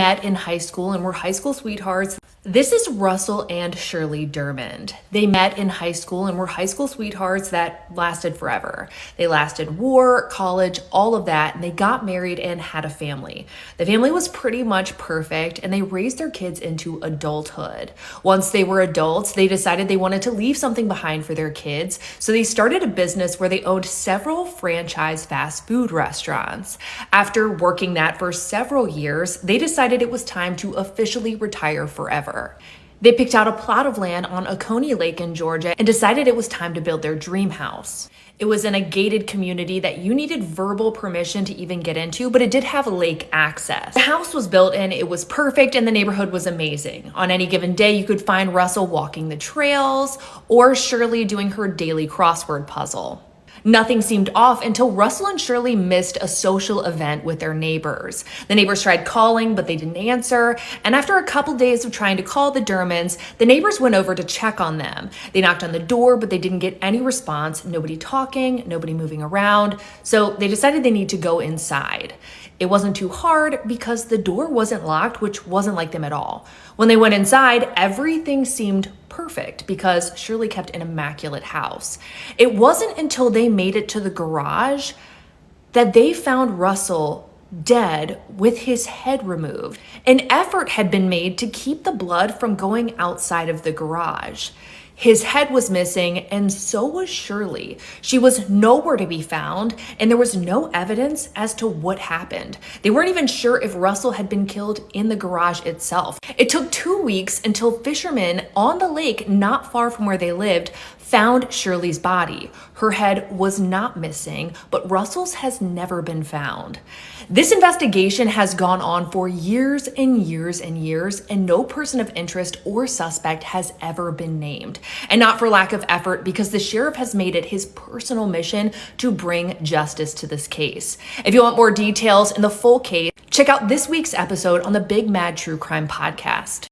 Met in high school and were high school sweethearts. This is Russell and Shirley Dermond. They met in high school and were high school sweethearts that lasted forever. They lasted war, college, all of that, and they got married and had a family. The family was pretty much perfect, and they raised their kids into adulthood. Once they were adults, they decided they wanted to leave something behind for their kids, so they started a business where they owned several franchise fast food restaurants. After working that for several years, they decided it was time to officially retire forever. They picked out a plot of land on Oconee Lake in Georgia and decided it was time to build their dream house. It was in a gated community that you needed verbal permission to even get into, but it did have lake access. The house was built and it was perfect, and the neighborhood was amazing. On any given day, you could find Russell walking the trails or Shirley doing her daily crossword puzzle. Nothing seemed off until Russell and Shirley missed a social event with their neighbors. The neighbors tried calling, but they didn't answer. And after a couple days of trying to call the Dermonds, the neighbors went over to check on them. They knocked on the door, but they didn't get any response. Nobody talking, nobody moving around. So they decided they need to go inside. It wasn't too hard because the door wasn't locked, which wasn't like them at all. When they went inside, everything seemed perfect because Shirley kept an immaculate house. It wasn't until they made it to the garage that they found Russell dead with his head removed. An effort had been made to keep the blood from going outside of the garage. His head was missing, and so was Shirley. She was nowhere to be found, and there was no evidence as to what happened. They weren't even sure if Russell had been killed in the garage itself. It took 2 weeks until fishermen on the lake not far from where they lived found Shirley's body. Her head was not missing, but Russell's has never been found. This investigation has gone on for years and years and years, and no person of interest or suspect has ever been named. And not for lack of effort, because the sheriff has made it his personal mission to bring justice to this case. If you want more details in the full case, check out this week's episode on the Big Mad True Crime podcast.